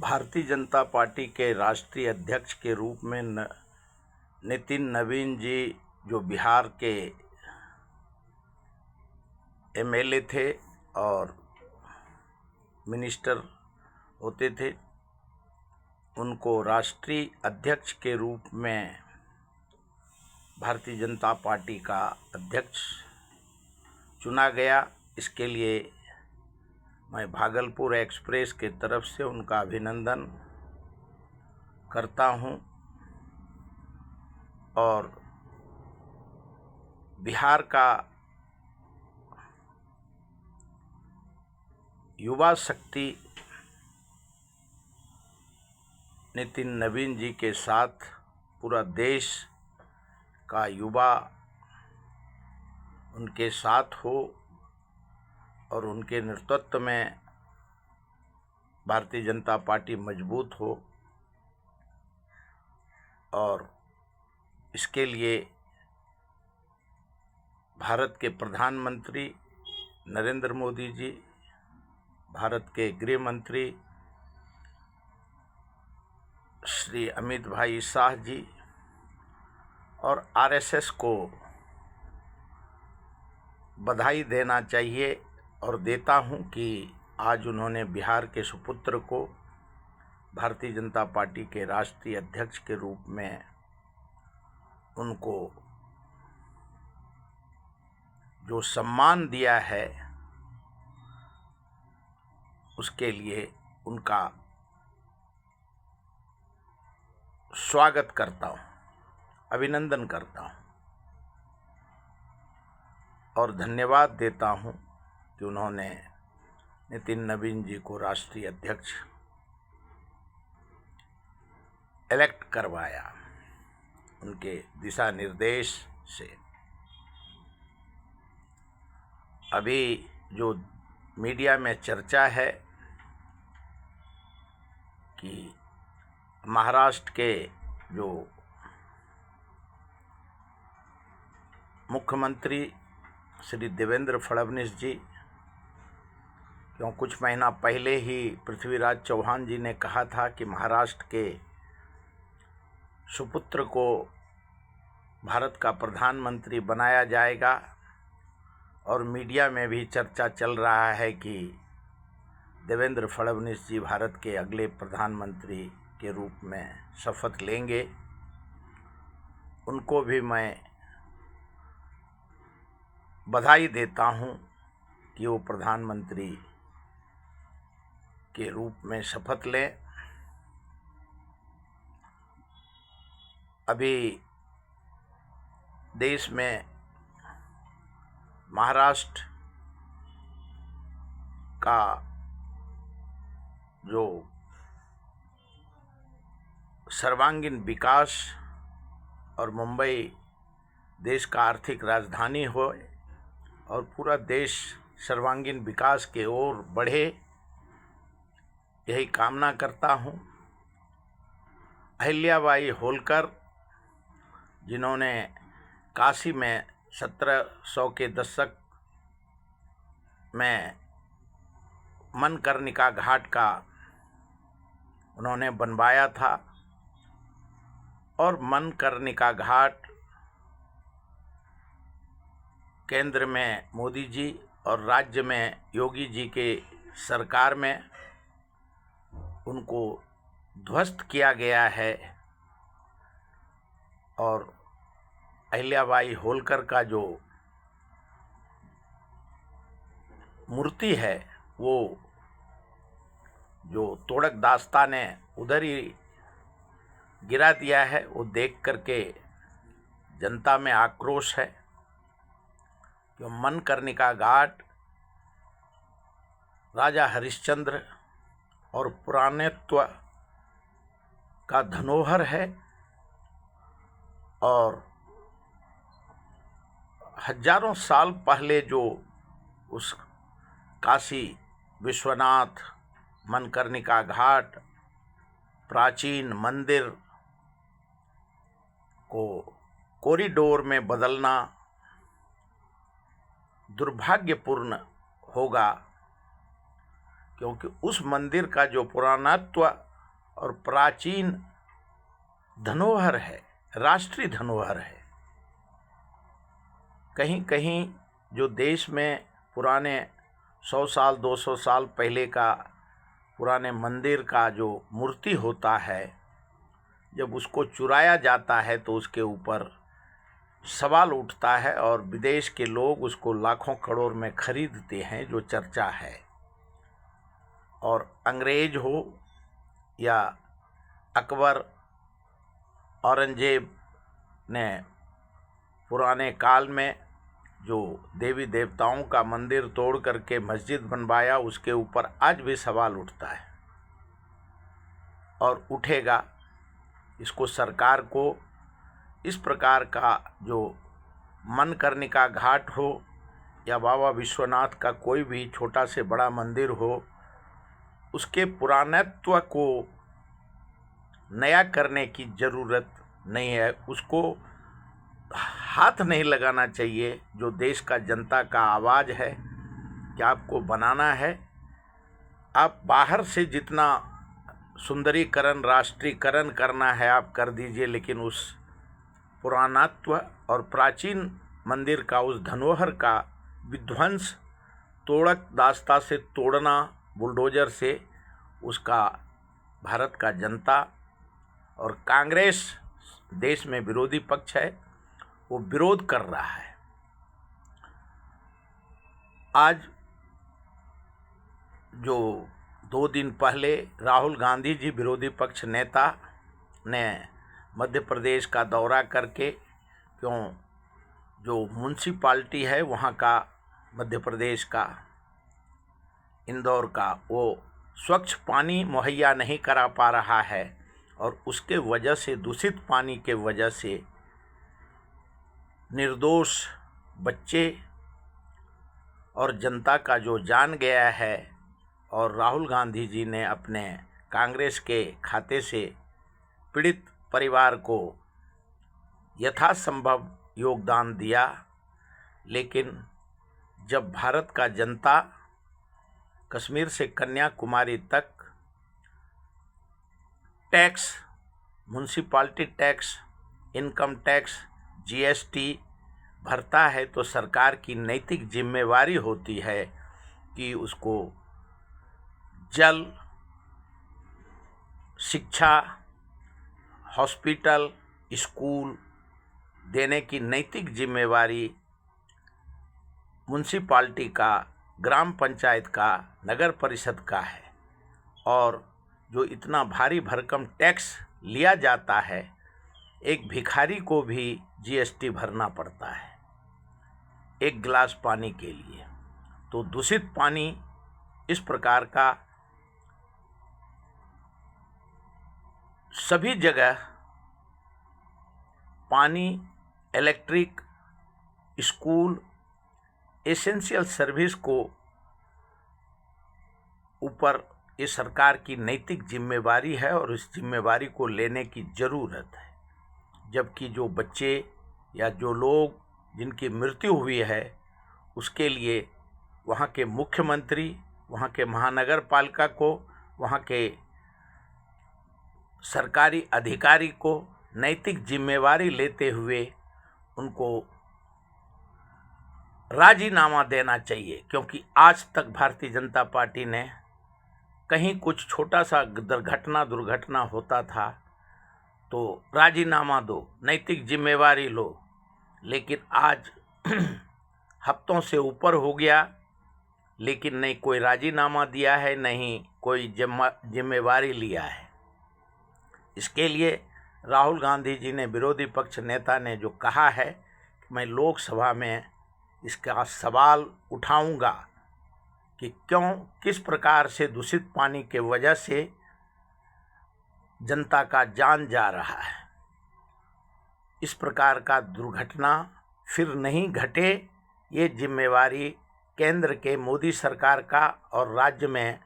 Bharatiya Janata party के राष्ट्रीय अध्यक्ष के रूप में नितिन नवीन जी जो बिहार के एमएलए थे और मिनिस्टर होते थे, उनको राष्ट्रीय अध्यक्ष के रूप में भारतीय जनता पार्टी का अध्यक्ष चुना गया। इसके लिए मैं भागलपुर एक्सप्रेस के तरफ से उनका अभिनंदन करता हूं और बिहार का युवा शक्ति नितिन नवीन जी के साथ पूरा देश का युवा उनके साथ हो और उनके नेतृत्व में भारतीय जनता पार्टी मजबूत हो। और इसके लिए भारत के प्रधानमंत्री नरेंद्र मोदी जी, भारत के गृह मंत्री श्री अमित भाई शाह जी और आरएसएस को बधाई देना चाहिए और देता हूं कि आज उन्होंने बिहार के सुपुत्र को भारतीय जनता पार्टी के राष्ट्रीय अध्यक्ष के रूप में उनको जो सम्मान दिया है उसके लिए उनका स्वागत करता हूं, अभिनंदन करता हूं और धन्यवाद देता हूं कि उन्होंने नितिन नवीन जी को राष्ट्रीय अध्यक्ष इलेक्ट करवाया उनके दिशा निर्देश से। अभी जो मीडिया में चर्चा है कि महाराष्ट्र के जो मुख्यमंत्री श्री देवेंद्र फडणवीस जी, क्यों कुछ महीना पहले ही पृथ्वीराज चौहान जी ने कहा था कि महाराष्ट्र के सुपुत्र को भारत का प्रधानमंत्री बनाया जाएगा और मीडिया में भी चर्चा चल रहा है कि देवेंद्र फडणवीस जी भारत के अगले प्रधानमंत्री के रूप में शपथ लेंगे। उनको भी मैं बधाई देता हूं कि वो प्रधानमंत्री के रूप में शपथ लें। अभी देश में महाराष्ट्र का जो सर्वांगीण विकास और मुंबई देश का आर्थिक राजधानी हो और पूरा देश सर्वांगीण विकास के ओर बढ़े, यही कामना करता हूं। अहिल्याबाई होलकर जिन्होंने काशी में 1700 के दशक में मणिकर्णिका घाट का उन्होंने बनवाया था और मणिकर्णिका घाट केंद्र में मोदी जी और राज्य में योगी जी के सरकार में उनको ध्वस्त किया गया है। और अहिल्याबाई होलकर का जो मूर्ति है वो जो तोड़क दास्ता ने उधर ही गिरा दिया है, वो देख करके जनता में आक्रोश है कि मणिकर्णिका घाट राजा हरिश्चंद्र और पुराणत्व का धरोहर है और हजारों साल पहले जो उस काशी विश्वनाथ मणिकर्णिका घाट प्राचीन मंदिर को कॉरिडोर में बदलना दुर्भाग्यपूर्ण होगा, क्योंकि उस मंदिर का जो पुरातत्व और प्राचीन धरोहर है, राष्ट्रीय धरोहर है। कहीं कहीं जो देश में पुराने 100 साल 200 साल पहले का पुराने मंदिर का जो मूर्ति होता है, जब उसको चुराया जाता है तो उसके ऊपर सवाल उठता है और विदेश के लोग उसको लाखों करोड़ में खरीदते हैं, जो चर्चा है। और अंग्रेज हो या अकबर, औरंगजेब ने पुराने काल में जो देवी देवताओं का मंदिर तोड़ करके मस्जिद बनवाया, उसके ऊपर आज भी सवाल उठता है और उठेगा। इसको सरकार को इस प्रकार का जो मणिकर्णिका घाट हो या बाबा विश्वनाथ का कोई भी छोटा से बड़ा मंदिर हो, उसके पुराणत्व को नया करने की ज़रूरत नहीं है। उसको हाथ नहीं लगाना चाहिए। जो देश का जनता का आवाज़ है कि आपको बनाना है, आप बाहर से जितना सुंदरीकरण, राष्ट्रीयकरण करना है आप कर दीजिए, लेकिन उस पुराणत्व और प्राचीन मंदिर का, उस धरोहर का विध्वंस, तोड़क दास्ता से तोड़ना बुलडोजर से, उसका भारत का जनता और कांग्रेस देश में विरोधी पक्ष है, वो विरोध कर रहा है। आज जो 2 दिन पहले राहुल गांधी जी, विरोधी पक्ष नेता, ने मध्य प्रदेश का दौरा करके, जो म्यूनसिपाल्टी है वहाँ का, मध्य प्रदेश का, इंदौर का, वो स्वच्छ पानी मुहैया नहीं करा पा रहा है और उसके वजह से, दूषित पानी के वजह से निर्दोष बच्चे और जनता का जो जान गया है। और राहुल गांधी जी ने अपने कांग्रेस के खाते से पीड़ित परिवार को यथासंभव योगदान दिया, लेकिन जब भारत का जनता कश्मीर से कन्याकुमारी तक tax, municipality tax, income tax, GST भरता है, तो सरकार की नैतिक जिम्मेवारी होती है कि उसको जल, शिक्षा, हॉस्पिटल, स्कूल देने की नैतिक जिम्मेवारी म्यूनसिपाल्टी का, ग्राम पंचायत का, नगर परिषद का है। और जो इतना भारी भरकम टैक्स लिया जाता है, एक भिखारी को भी जीएसटी भरना पड़ता है एक गिलास पानी के लिए। तो दूषित पानी इस प्रकार का सभी जगह, पानी, इलेक्ट्रिक, स्कूल, एसेंशियल सर्विस को ऊपर ये सरकार की नैतिक जिम्मेवारी है और इस जिम्मेवारी को लेने की ज़रूरत है। जबकि जो बच्चे या जो लोग जिनकी मृत्यु हुई है, उसके लिए वहाँ के मुख्यमंत्री, वहाँ के महानगर पालिका को, वहाँ के सरकारी अधिकारी को नैतिक जिम्मेवारी लेते हुए उनको राजीनामा देना चाहिए। क्योंकि आज तक भारतीय जनता पार्टी ने कहीं कुछ छोटा सा दुर्घटना होता था तो राजीनामा दो, नैतिक जिम्मेवारी लो, लेकिन आज हफ्तों से ऊपर हो गया, लेकिन नहीं कोई राजीनामा दिया है, नहीं कोई जिम्मेवारी लिया है। इसके लिए राहुल गांधी जी ने, विरोधी पक्ष नेता ने जो कहा है कि मैं लोकसभा में इसका सवाल उठाऊंगा कि क्यों, किस प्रकार से दूषित पानी के वजह से जनता का जान जा रहा है। इस प्रकार का दुर्घटना फिर नहीं घटे, ये जिम्मेवारी केंद्र के मोदी सरकार का और राज्य में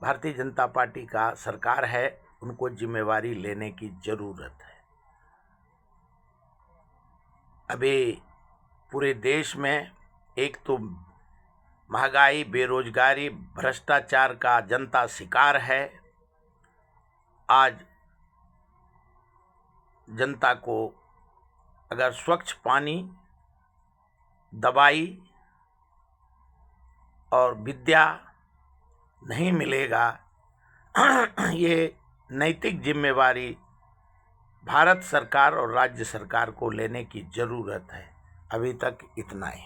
भारतीय जनता पार्टी का सरकार है, उनको जिम्मेवारी लेने की ज़रूरत है। अभी पूरे देश में एक तो महंगाई, बेरोजगारी, भ्रष्टाचार का जनता शिकार है आज जनता को अगर स्वच्छ पानी, दवाई और विद्या नहीं मिलेगा, ये नैतिक जिम्मेवारी भारत सरकार और राज्य सरकार को लेने की ज़रूरत है। अभी तक इतना ही।